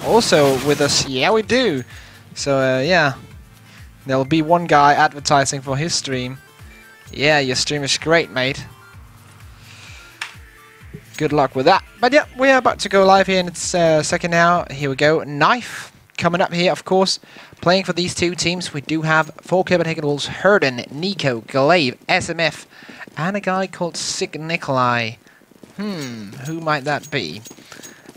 also with us? Yeah, we do. So yeah, there'll be one guy advertising for his stream. Yeah, your stream is great, mate. Good luck with that. But yeah, we're about to go live here in its second now. Here we go. Knife coming up here, of course. Playing for these two teams, we do have for Copenhagen Wolves, Herden, Nico, Glaive, SMF, and a guy called Sig Nikolai. Who might that be?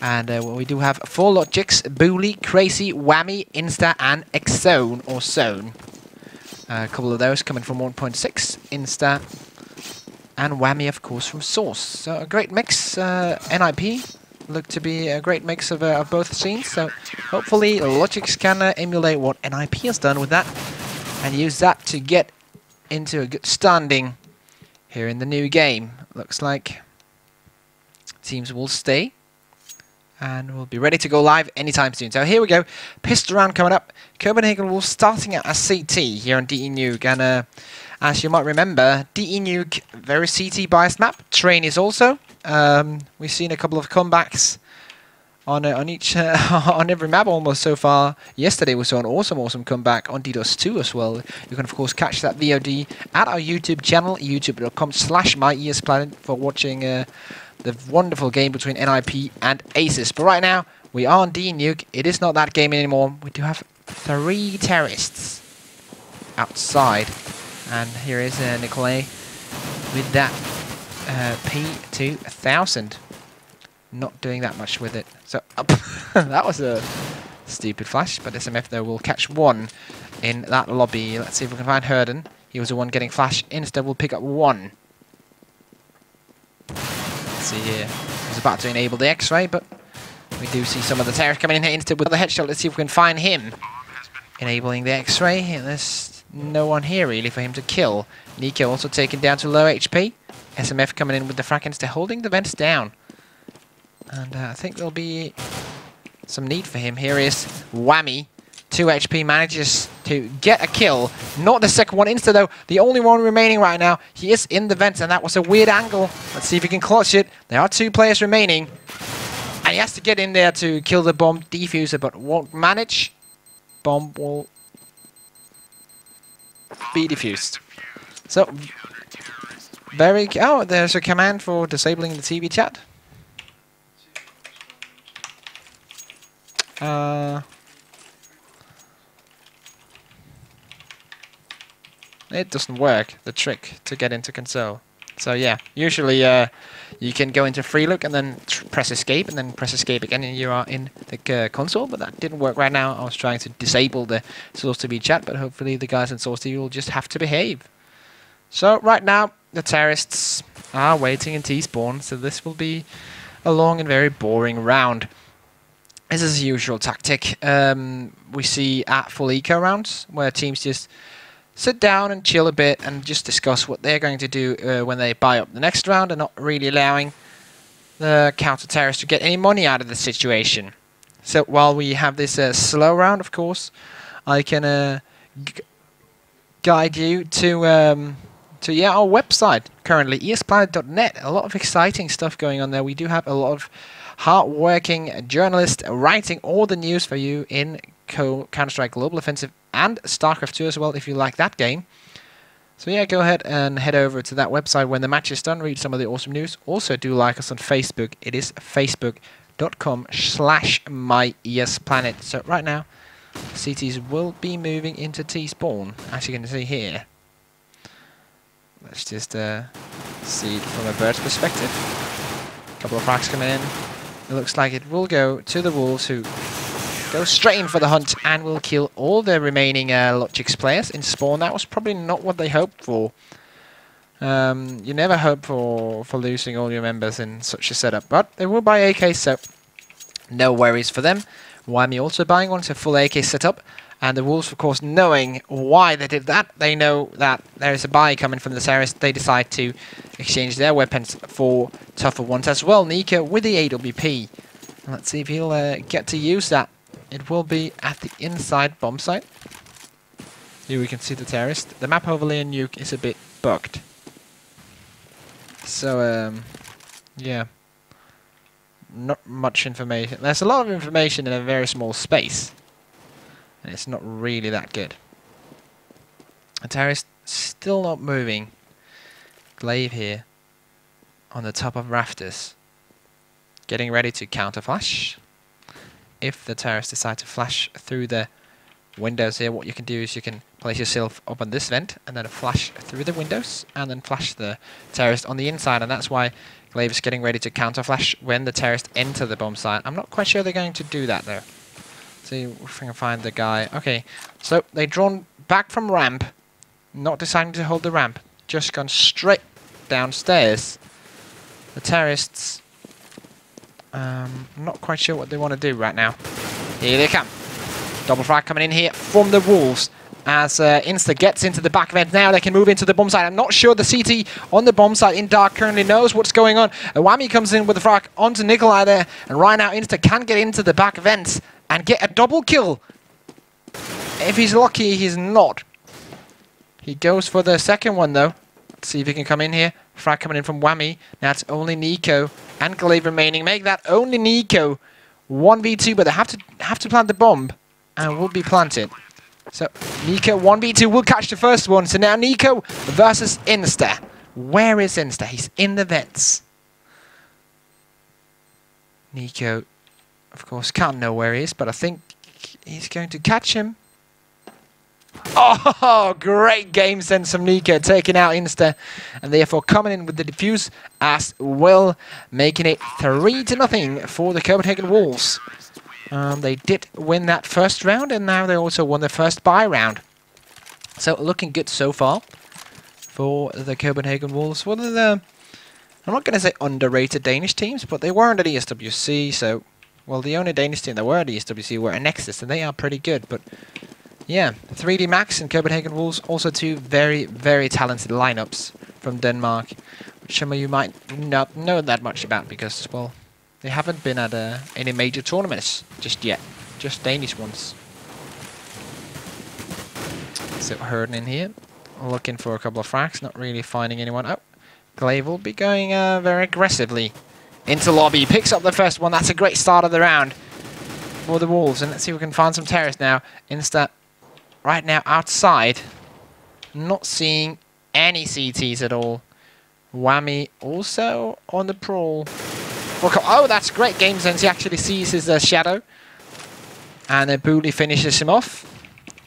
And we do have for logiX, Bully, Crazy, Whammy, Insta, and Xzone or Zone. A couple of those coming from 1.6, Insta, and Whammy, of course, from Source. So a great mix. NIP look to be a great mix of both scenes. So hopefully logiX can emulate what NIP has done with that and use that to get into a good standing here in the new game. Looks like teams will stay and we'll be ready to go live anytime soon. So here we go. Pistol round coming up. Copenhagen Wolves starting at a CT here on DE Nuke. And as you might remember, DE Nuke, very CT biased map. Train is also. We've seen a couple of comebacks on each on every map almost so far. Yesterday we saw an awesome comeback on DDoS 2 as well. You can of course catch that VOD at our YouTube channel, youtube.com/myesplanet, for watching the wonderful game between NIP and Aces. But right now, we are on DE Nuke. It is not that game anymore. We do have 3 terrorists outside. And here is Nikolai with that P2000. Not doing that much with it. So, that was a stupid flash. But SMF, though, will catch one in that lobby. Let's see if we can find Herden. He was the one getting flash. Instead, we'll pick up one. See here, he's about to enable the X-ray, but we do see some of the terrorists coming in here instead with the headshot. Let's see if we can find him enabling the X-ray. There's no one here really for him to kill. Nico also taken down to low HP. SMF coming in with the frag instead, holding the vents down. And I think there'll be some need for him. Here is Whammy. 2 HP manages to get a kill. Not the second one. Insta, though, the only one remaining right now. He is in the vents, and that was a weird angle. Let's see if he can clutch it. There are 2 players remaining. And he has to get in there to kill the bomb defuser, but won't manage. Bomb will be defused. So, very... Oh, there's a command for disabling the TV chat. It doesn't work, the trick to get into console. So yeah, usually you can go into free look and then press escape and then press escape again and you are in the console, but that didn't work right now. I was trying to disable the Source TV chat, but hopefully the guys in Source TV will just have to behave. So right now, the terrorists are waiting in T-spawn, so this will be a long and very boring round. This is a usual tactic we see at full eco rounds, where teams just sit down and chill a bit and just discuss what they're going to do when they buy up the next round, and not really allowing the counter-terrorists to get any money out of the situation. So while we have this slow round, of course, I can guide you to our website currently, esplanet.net. A lot of exciting stuff going on there. We do have a lot of hard-working journalists writing all the news for you in Counter-Strike Global Offensive and StarCraft 2 as well, if you like that game. So yeah, go ahead and head over to that website when the match is done, read some of the awesome news. Also do like us on Facebook. It is facebook.com/myesplanet. So right now, CTs will be moving into T-spawn, as you can see here. Let's just see it from a bird's perspective. A couple of frags coming in. It looks like it will go to the Wolves, who go straight in for the hunt and will kill all the remaining logiX players in spawn. That was probably not what they hoped for. You never hope for losing all your members in such a setup, but they will buy AKs, so no worries for them. Whammy also buying one, so full AK setup. And the Wolves, of course, knowing why they did that, they know that there is a buy coming from the terrorists. They decide to exchange their weapons for tougher ones as well. Nico with the AWP. Let's see if he'll get to use that. It will be at the inside bomb site. Here we can see the terrorist. The map overlay in Nuke is a bit bugged. So, yeah. not much information. There's a lot of information in a very small space. And it's not really that good. The terrorist still not moving. Glaive here on the top of rafters. Getting ready to counter flash. If the terrorists decide to flash through the windows here, what you can do is you can place yourself up on this vent and then flash through the windows and then flash the terrorist on the inside, and that's why Glaive is getting ready to counter flash when the terrorists enter the bomb site. I'm not quite sure they're going to do that though. See if I can find the guy. Okay, so they've drawn back from ramp, not deciding to hold the ramp, just gone straight downstairs. The terrorists, I'm not quite sure what they want to do right now. Here they come. Double frag coming in here from the Wolves as Insta gets into the back vent. Now they can move into the bomb site. I'm not sure the CT on the bomb site in dark currently knows what's going on. Whammy comes in with the frag onto Nikolai there, and right now Insta can get into the back vents and get a double kill. If he's lucky, he's not. He goes for the second one though. Let's see if he can come in here. Frag coming in from Whammy. Now it's only Nico and Glaive remaining. Make that only Nico. 1v2, but they have to plant the bomb, and will be planted. So Nico 1v2 will catch the first one. So now Nico versus Insta. Where is Insta? He's in the vents. Nico, of course, can't know where he is, but I think he's going to catch him. Oh, great game sense from Nico, taking out Insta, and therefore coming in with the defuse as well, making it 3-0 for the Copenhagen Wolves. They did win that first round, and now they also won the first bye round. So looking good so far for the Copenhagen Wolves. One of the, I'm not going to say underrated Danish teams, but they weren't at ESWC, so, well, the only Danish team that were at ESWC were at Nexus, and they are pretty good, but yeah, 3D Max and Copenhagen Wolves, also two very, very talented lineups from Denmark, which some of you might not know that much about because, well, they haven't been at any major tournaments just yet, just Danish ones. So Herden in here, looking for a couple of frags, not really finding anyone. Oh, Glaive will be going very aggressively into lobby, picks up the first one. That's a great start of the round for the Wolves, and let's see if we can find some terrorists now. Insta right now outside, not seeing any CTs at all. Whammy also on the prowl. Oh, that's great game sense. He actually sees his shadow. And then Booley finishes him off.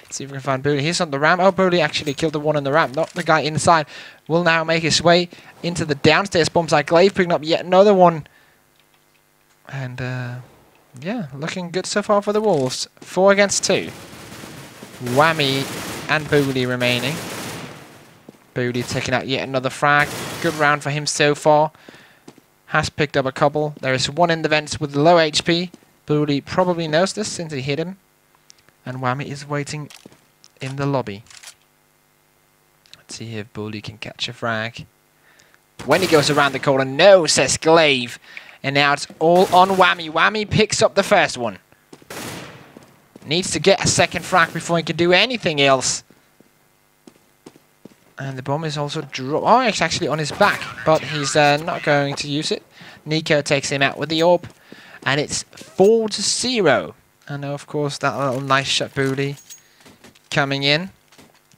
Let's see if we can find Booley. He's on the ramp. Oh, Booley actually killed the one on the ramp, not the guy inside. Will now make his way into the downstairs bomb site. Glaive picking up yet another one. And, yeah, looking good so far for the Wolves. 4 against 2. Whammy and Booley remaining. Booley taking out yet another frag. Good round for him so far. Has picked up a couple. There is one in the vents with low HP. Booley probably knows this since he hit him. And Whammy is waiting in the lobby. Let's see if Booley can catch a frag. When he goes around the corner, no, says Glaive. And now it's all on Whammy. Whammy picks up the first one. Needs to get a second frag before he can do anything else. And the bomb is also dropped. Oh, it's actually on his back, but he's not going to use it. Nico takes him out with the orb, and it's 4-0. And of course, that little nice shot Booley coming in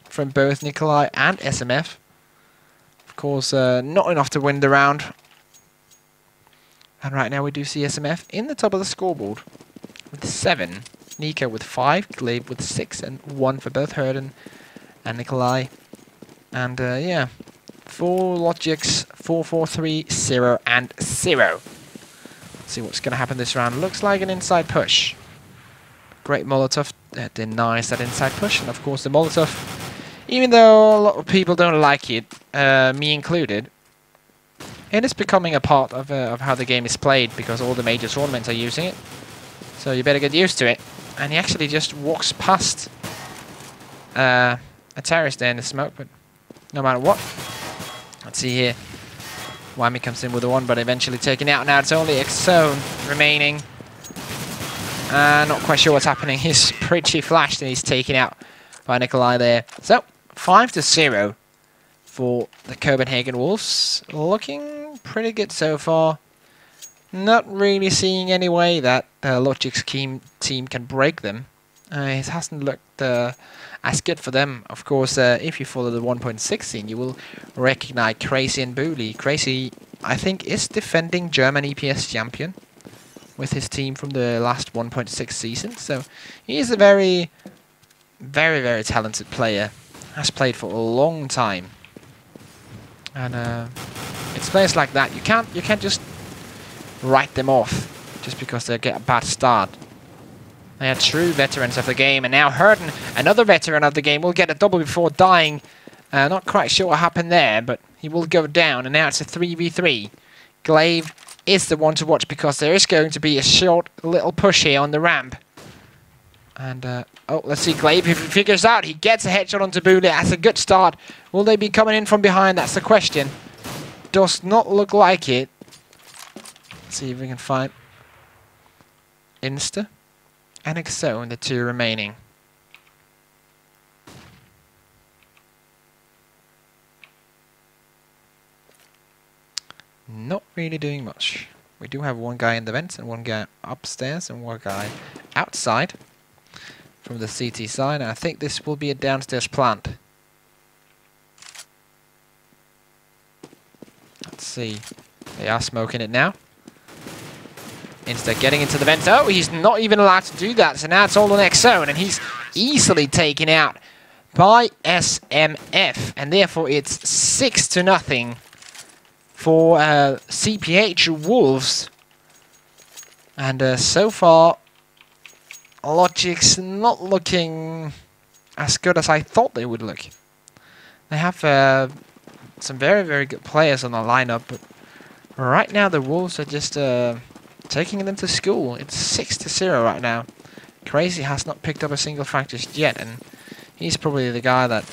from both Nikolai and SMF. Of course, not enough to win the round. And right now we do see SMF in the top of the scoreboard with 7. Nico with 5, Glaive with 6, and 1 for both Herden and Nikolai. And yeah, 4 logiX, 4-4-3, 0 and 0. Let's see what's going to happen this round. Looks like an inside push. Great Molotov denies that inside push, and of course the Molotov, even though a lot of people don't like it, me included, it is becoming a part of how the game is played because all the major tournaments are using it. So you better get used to it. And he actually just walks past a terrorist there in the smoke, but no matter what. Let's see here. Whammy comes in with the 1, but eventually taken out. Now it's only X-Zone remaining. Not quite sure what's happening. He's pretty flashed and he's taken out by Nikolai there. So, 5-0 for the Copenhagen Wolves. Looking pretty good so far. not really seeing any way that logiX team can break them. It hasn't looked as good for them. Of course, if you follow the 1.16, you will recognize Crazy and Bully. Crazy, I think, is defending German EPS champion with his team from the last 1.6 season. So he is a very, very, very talented player. Has played for a long time. And it's players like that. You can't just write them off just because they get a bad start. They are true veterans of the game, and now Herden, another veteran of the game, will get a double before dying. Not quite sure what happened there, but he will go down, and now it's a 3v3. Glaive is the one to watch because there is going to be a short little push here on the ramp. And, oh, let's see, Glaive, if he figures out, he gets a headshot onto Bully. That's a good start. Will they be coming in from behind? That's the question. Does not look like it. Let's see if we can find Insta and XO in the two remaining. Not really doing much. We do have one guy in the vents and one guy upstairs and one guy outside from the CT side. And I think this will be a downstairs plant. Let's see. They are smoking it now. Instead, getting into the vents. Oh, he's not even allowed to do that. So now it's all on XO, and he's easily taken out by SMF. And therefore, it's 6-0 for CPH Wolves. And so far, logiX not looking as good as I thought they would look. They have some very, very good players on the lineup, but right now the Wolves are just taking them to school. It's 6-0 right now. Crazy has not picked up a single frag just yet, and he's probably the guy that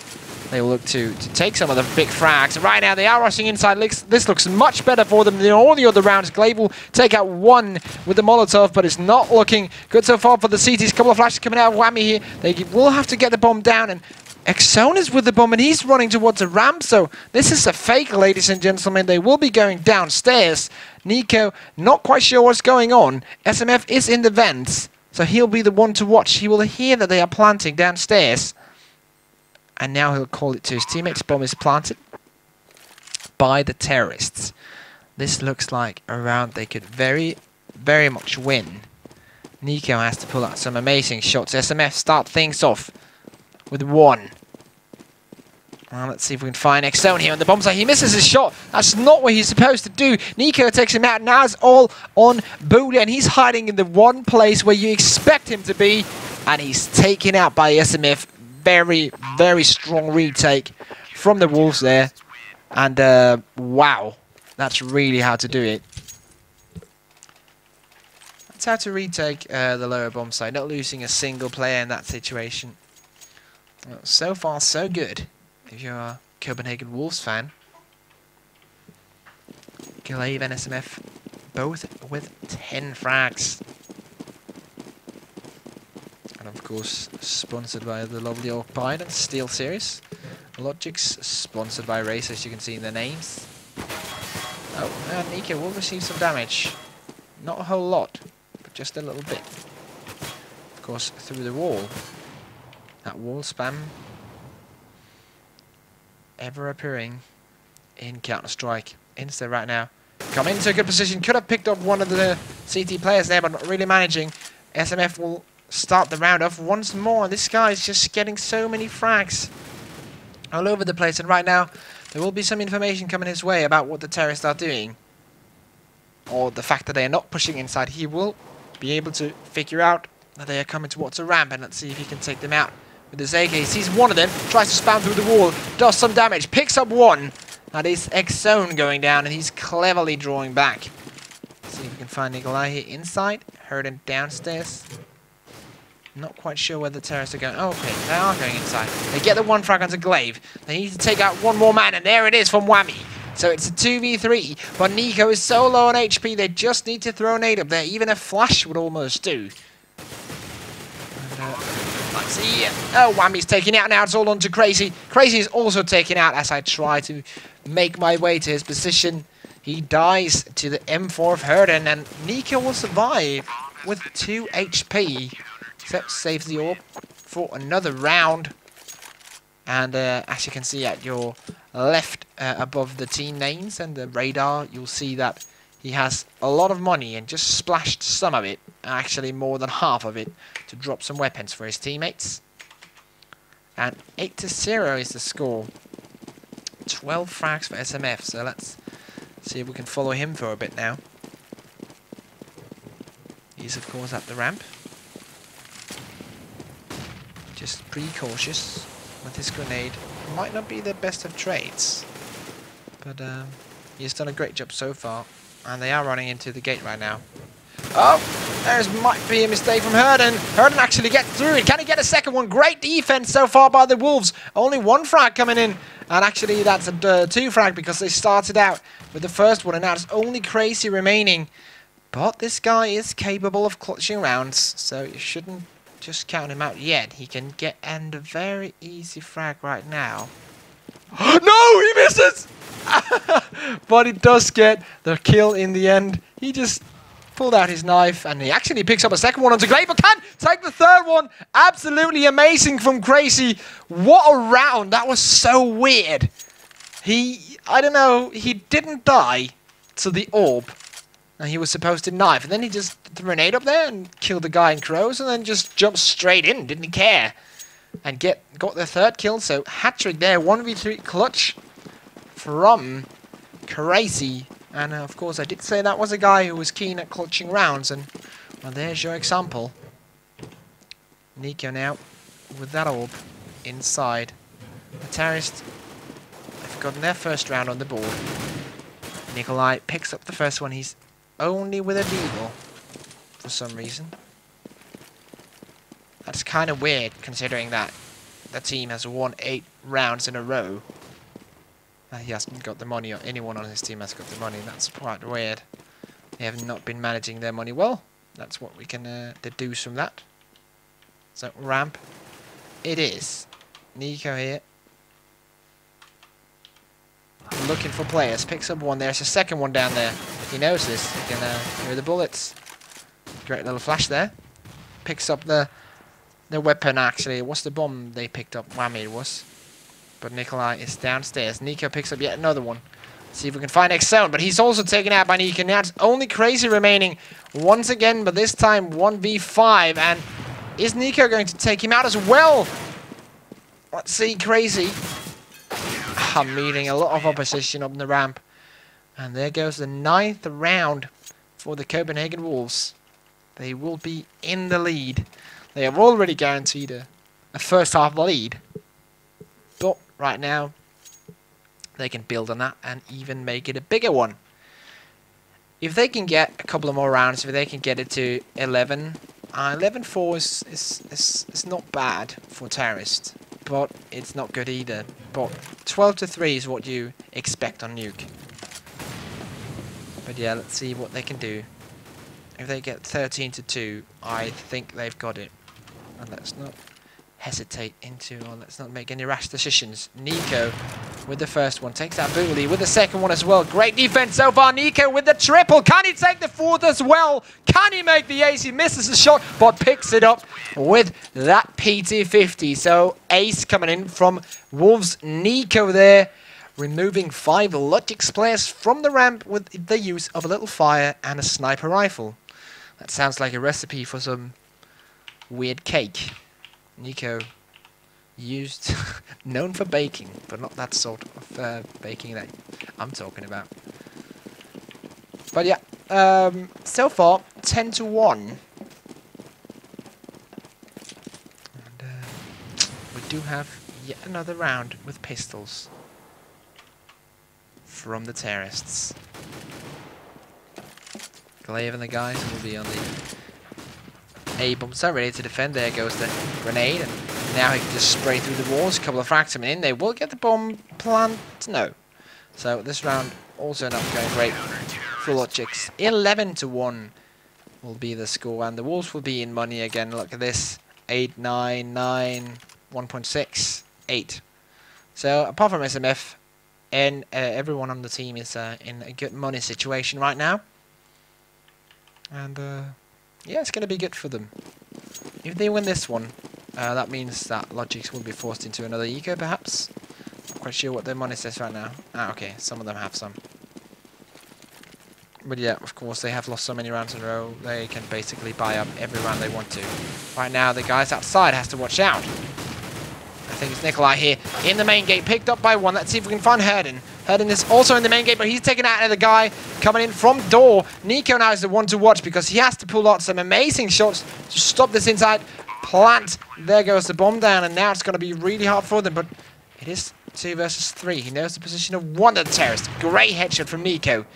they will look to take some of the big frags. Right now they are rushing inside. This looks much better for them than all the other rounds. Glaive will take out one with the Molotov, but it's not looking good so far for the CTs. Couple of flashes coming out of Whammy here. They will have to get the bomb down, and Exone is with the bomb, and he's running towards a ramp, so this is a fake, ladies and gentlemen. They will be going downstairs. Nico, not quite sure what's going on. SMF is in the vents, so he'll be the one to watch. He will hear that they are planting downstairs, and now he'll call it to his teammates. Bomb is planted by the terrorists. This looks like a round they could very, very much win. Nico has to pull out some amazing shots. SMF start things off with one. Well, let's see if we can find XZone here on the bomb site. He misses his shot. That's not what he's supposed to do. Nico takes him out. Now it's all on Bully, and he's hiding in the one place where you expect him to be, and he's taken out by SMF. Very, very strong retake from the Wolves there. And wow, that's really how to do it. That's how to retake the lower bomb site, not losing a single player in that situation. Well, so far, so good. If you're a Copenhagen Wolves fan. Glaive and SMF, both with 10 frags. And of course, sponsored by the lovely Occupied and Steel Series. logiX, sponsored by Razer, as you can see in the names. Oh, and Nico will receive some damage. Not a whole lot, but just a little bit. Of course, through the wall. That wall spam ever appearing in Counter-Strike. Insta right now. Come into a good position. Could have picked up one of the CT players there, but not really managing. SMF will start the round off once more. This guy is just getting so many frags all over the place. And right now, there will be some information coming his way about what the terrorists are doing. Or the fact that they are not pushing inside. He will be able to figure out that they are coming towards a ramp. And let's see if he can take them out with his AK. He sees one of them, tries to spam through the wall, does some damage, picks up one. That is XZone going down, and he's cleverly drawing back. Let's see if we can find Nikolai here inside. Heard him downstairs. Not quite sure where the terrorists are going. Oh, okay, they are going inside. They get the one frag onto Glaive. They need to take out one more man, and there it is from Whammy. So it's a 2v3, but Nico is so low on HP, they just need to throw a nade up there. Even a flash would almost do. And, let's see. Oh, Whammy's taking out now. It's all on to Crazy. Crazy is also taken out as I try to make my way to his position. He dies to the M4 of Herden, and Nico will survive with 2 HP. Except saves the orb for another round. And as you can see at your left above the team names and the radar, you'll see that he has a lot of money and just splashed some of it, actually more than half of it, to drop some weapons for his teammates. And 8-0 is the score. 12 frags for SMF, so let's see if we can follow him for a bit now. He's of course at the ramp. Just precautious with his grenade. Might not be the best of trades, but he's done a great job so far. And they are running into the gate right now. Oh, there might be a mistake from Herden. Herden actually gets through it. Can he get a second one? Great defense so far by the Wolves. Only 1 frag coming in. And actually that's a 2 frag because they started out with the first one. And now it's only Crazy remaining. But this guy is capable of clutching rounds. So you shouldn't just count him out yet. He can get and a very easy frag right now. No, he misses! But he does get the kill in the end. He just pulled out his knife and he actually picks up a second one onto Glade, but can take the third one. Absolutely amazing from Crazy. What a round. That was so weird. I don't know, he didn't die to the orb. And he was supposed to knife. And then he just threw a grenade up there and killed the guy in Crows and then just jumped straight in. Didn't care. And got the third kill. So hat-trick there. 1v3 clutch from Crazy. And of course I did say that was a guy who was keen at clutching rounds. And well, there's your example. Nico now with that orb inside. The terrorists have gotten their first round on the board. Nikolai picks up the first one. He's only with a deagle for some reason. That's kind of weird considering that the team has won 8 rounds in a row. He hasn't got the money, or anyone on his team has got the money. That's quite weird. They have not been managing their money well. That's what we can deduce from that. So ramp it is. Nico here. Looking for players. Picks up one. There's a second one down there. He knows this. He can hear the bullets. Great little flash there. Picks up the weapon actually. What's the bomb they picked up? Whammy it was. But Nikolai is downstairs. Nico picks up yet another one. See if we can find Excel. But he's also taken out by Nico. Now it's only Crazy remaining once again. But this time 1v5. And is Nico going to take him out as well? Let's see. Crazy. I'm meeting a lot of opposition up the ramp. And there goes the 9th round for the Copenhagen Wolves. They will be in the lead. They have already guaranteed a first half lead. But right now, they can build on that and even make it a bigger one. If they can get a couple of more rounds, if they can get it to 11, 11-4 is not bad for terrorists, but it's not good either. But 12-3 is what you expect on Nuke. But yeah, let's see what they can do. If they get 13-2, I think they've got it. And let's not hesitate or let's not make any rash decisions. Nico with the first one takes out Booley with the second one as well. Great defense so far. Nico with the triple. Can he take the fourth as well? Can he make the ace? He misses the shot but picks it up with that PT50. So ace coming in from Wolves. Nico there removing 5 logiX players from the ramp with the use of a little fire and a sniper rifle. That sounds like a recipe for some weird cake. Nico used, known for baking, but not that sort of baking that I'm talking about. But yeah, so far 10-1. And we do have yet another round with pistols from the terrorists. Glaive and the guys will be on the A-bomb, so ready to defend. There goes the grenade, and now he can just spray through the walls. A couple of frags coming in. They will get the bomb plant. No. So this round also not going great for logiX. 11-1 will be the score, and the Wolves will be in money again. Look at this. 8, 9, 9, 1.6, 8. So apart from SMF, and everyone on the team is in a good money situation right now. And yeah, it's going to be good for them. If they win this one, that means that logiX will be forced into another eco, perhaps. Not quite sure what their money says right now. Ah, okay, some of them have some. But yeah, of course, they have lost so many rounds in a row, they can basically buy up every round they want to. Right now, the guys outside has to watch out. I think it's Nikolai here in the main gate, picked up by one. Let's see if we can find Herden. Herden is also in the main gate, but he's taken out the guy coming in from door. Nico now is the one to watch because he has to pull out some amazing shots to stop this inside plant. There goes the bomb down, and now it's going to be really hard for them, but it is 2 versus 3. He knows the position of one of the terrorists. Great headshot from Nico.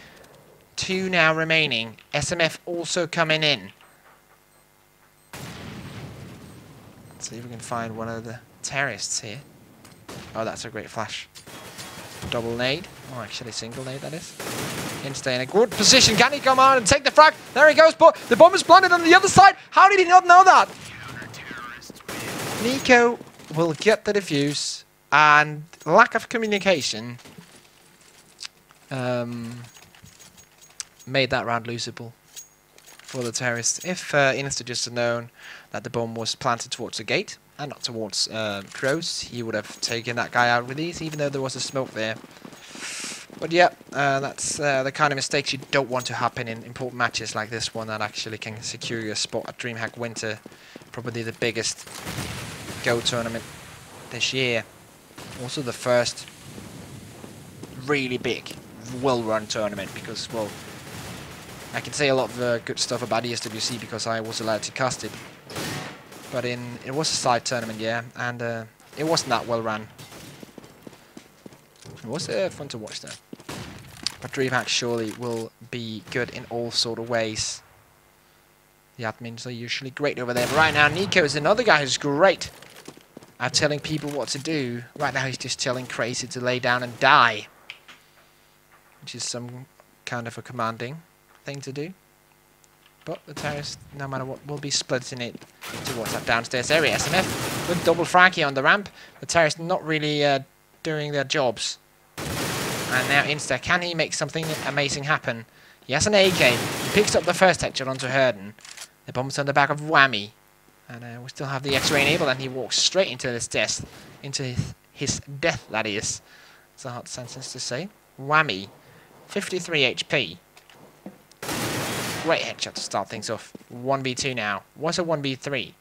2 now remaining. SMF also coming in. Let's see if we can find one of the terrorists here. Oh, that's a great flash. Double nade. Oh, actually single nade, that is. Insta in a good position. Can he come out and take the frag? There he goes, but the bomb is planted on the other side. How did he not know that? Nico will get the defuse, and lack of communication made that round losable for the terrorists. If Insta just had known that the bomb was planted towards the gate and not towards Crows, he would have taken that guy out with ease, even though there was a smoke there. But yeah, that's the kind of mistakes you don't want to happen in important matches like this one that actually can secure your spot at DreamHack Winter, probably the biggest Go tournament this year. Also the first really big, well-run tournament, because, well, I can say a lot of good stuff about ESWC because I was allowed to cast it. But it was a side tournament, yeah, and it wasn't that well run. It was fun to watch though. But DreamHack surely will be good in all sort of ways. The admins are usually great over there. But right now, Nico is another guy who's great at telling people what to do. Right now, he's just telling Crazy to lay down and die, which is some kind of a commanding thing to do. But the terrorists, no matter what, will be splitting it towards that downstairs area. SMF with double frag here on the ramp. The terrorists not really doing their jobs. And now Insta, can he make something amazing happen? He has an AK. He picks up the first headshot onto Herden. The bomb's on the back of Whammy. And we still have the X-ray enabled, and he walks straight into his death. Into his death, that is. It's a hard sentence to say. Whammy. 53 HP. Great headshot to start things off. 1v2 now. What's a 1v3?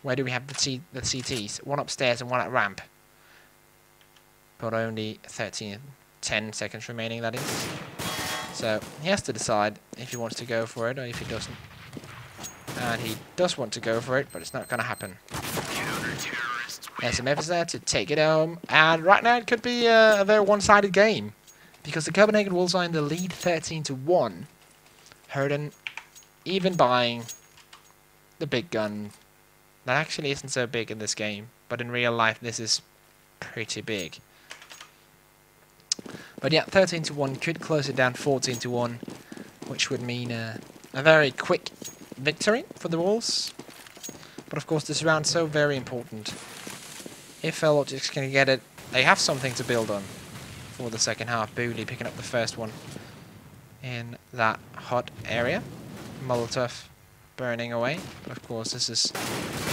Where do we have the CTs? One upstairs and one at ramp. But only 10 seconds remaining, that is. So he has to decide if he wants to go for it or if he doesn't. And he does want to go for it, but it's not going to happen. SMF is there to take it home. And right now it could be a very one-sided game, because the Copenhagen Wolves are in the lead 13-1. Herden even buying the big gun. That actually isn't so big in this game, but in real life this is pretty big. But yeah, 13-1 could close it down 14-1, which would mean a very quick victory for the Wolves. But of course this round's so very important. If logiX can get it, they have something to build on for the second half. Booley picking up the first one in that hot area. Molotov burning away. But of course this is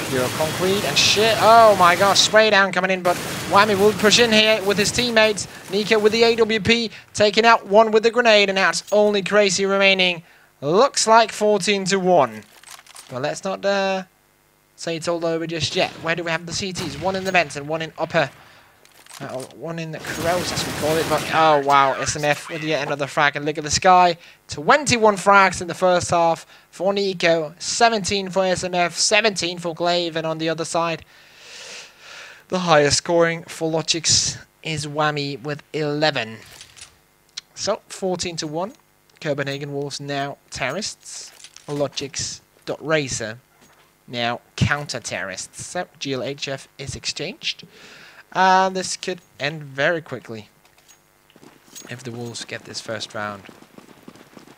pure concrete and shit. Oh my gosh, spray down coming in, but Whammy will push in here with his teammates. Nico with the AWP, taking out one with the grenade, and now it's only Crazy remaining. Looks like 14-1. But let's not say it's all over just yet. Where do we have the CTs? One in the vents and one in upper. One in the crows, as we call it. But oh wow, SMF with yet another frag. And look at the sky. 21 frags in the first half for Nico. 17 for SMF. 17 for Glaive. And on the other side, the highest scoring for logiX is Whammy with 11. So 14-1. Copenhagen Wolves now terrorists. logiX.Razer now counter-terrorists. So GLHF is exchanged. And this could end very quickly if the Wolves get this first round.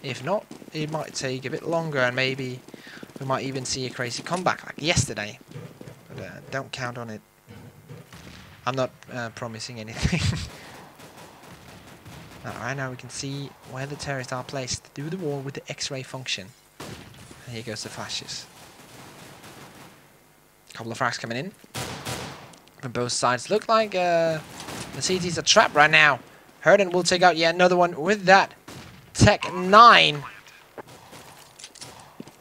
If not, it might take a bit longer, and maybe we might even see a crazy comeback like yesterday. But don't count on it. I'm not promising anything. Right now we can see where the terrorists are placed through the wall with the X-ray function. And here goes the flashes. A couple of frags coming in from both sides. Look like the CT's a trap right now. Herden will take out yet another one with that Tech 9.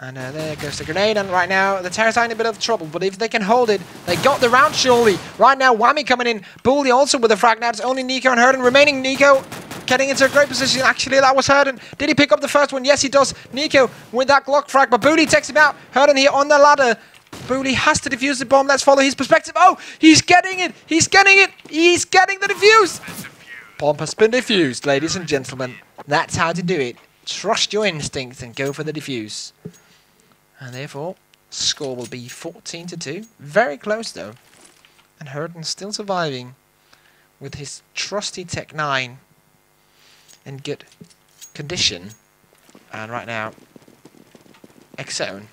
And there goes the grenade, and right now the terrorists are in a bit of trouble, but if they can hold it, they got the round surely. Right now, Whammy coming in, Bully also with a frag. Now it's only Nico and Herden remaining. Nico getting into a great position. Actually, that was Herden. Did he pick up the first one? Yes, he does. Nico with that Glock frag, but Bully takes him out. Herden here on the ladder. Bully has to defuse the bomb. Let's follow his perspective. Oh, he's getting it. He's getting it. He's getting the defuse. Bomb has been defused, ladies and gentlemen. That's how to do it. Trust your instincts and go for the defuse. And therefore, score will be 14-2. Very close though. And Herden still surviving with his trusty Tech 9 in good condition. And right now, X-Zone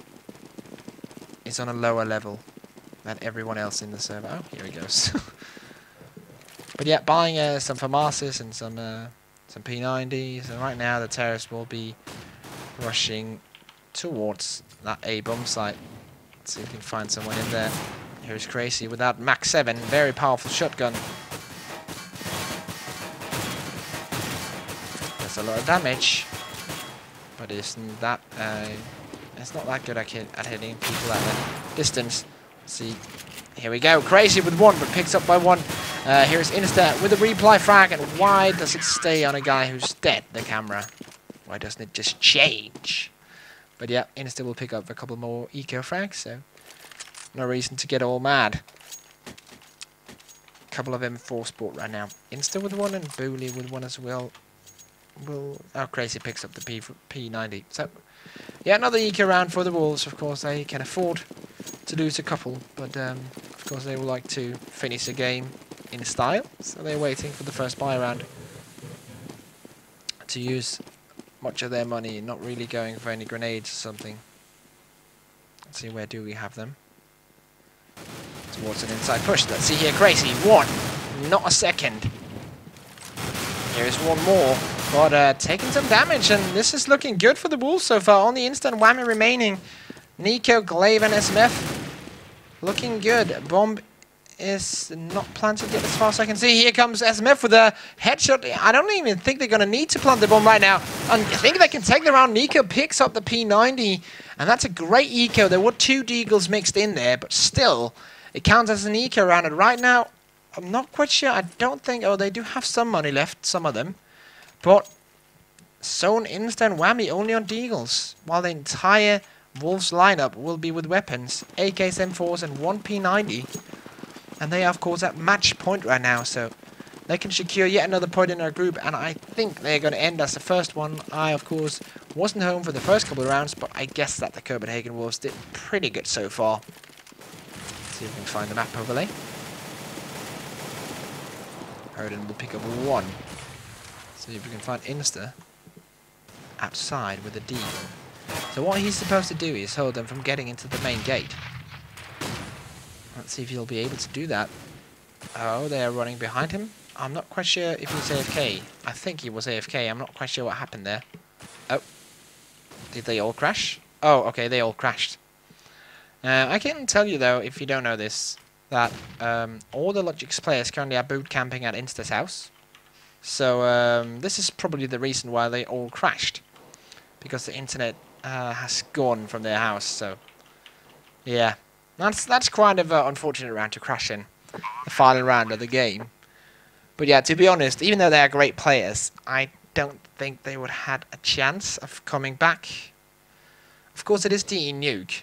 is on a lower level than everyone else in the server. Oh, here he goes. But yeah, buying some FAMASs and some P90s. And right now, the terrorists will be rushing towards that A-bomb site. Let's see if we can find someone in there. Here's Crazy with that Mach 7, very powerful shotgun. That's a lot of damage, but isn't that it's not that good at hitting people at a distance. Let's see, here we go. Crazy with one, but picks up by one. Here's Insta with a replay frag, and why does it stay on a guy who's dead? The camera. Why doesn't it just change? But yeah, Insta will pick up a couple more eco frags, so no reason to get all mad. Couple of M4 Sport right now. Insta with one and Bully with one as well. Oh, Crazy picks up the P90. So yeah, another eco round for the Wolves. Of course, they can afford to lose a couple, but of course they would like to finish the game in style. So they're waiting for the first buy round to use much of their money, not really going for any grenades or something. Let's see, where do we have them? Towards an inside push. Let's see here, Crazy. One, not a second. Here is one more, but taking some damage, and this is looking good for the Wolves so far. On the instant Whammy remaining. Nico, Glaive, and SMF looking good. Bomb is not planted yet as far as I can see. Here comes SMF with a headshot. I don't even think they're going to need to plant the bomb right now. And I think they can take the round. Nico picks up the P90, and that's a great eco. There were two deagles mixed in there, but still, it counts as an eco round. And right now, I'm not quite sure. I don't think... Oh, they do have some money left, some of them. But Zone Instant Whammy only on deagles, while the entire Wolves lineup will be with weapons, AKs, M4s, and one P90. And they are, of course, at match point right now, so they can secure yet another point in our group, and I think they're going to end as the first one. I, of course, wasn't home for the first couple of rounds, but I guess that the Copenhagen Wolves did pretty good so far. Let's see if we can find the map overlay. Herden will pick up one. See if we can find Insta outside with a D. So what he's supposed to do is hold them from getting into the main gate. Let's see if he'll be able to do that. Oh, they are running behind him. I'm not quite sure if he's AFK. I think he was AFK. I'm not quite sure what happened there. Oh. Did they all crash? Oh, okay, they all crashed. I can tell you, though, if you don't know this, that all the logiX players currently are boot camping at Insta's house. So this is probably the reason why they all crashed. Because the internet has gone from their house, so... Yeah. That's kind of an unfortunate round to crash in. The final round of the game. But yeah, to be honest, even though they are great players, I don't think they would have had a chance of coming back. Of course, it is DE Nuke.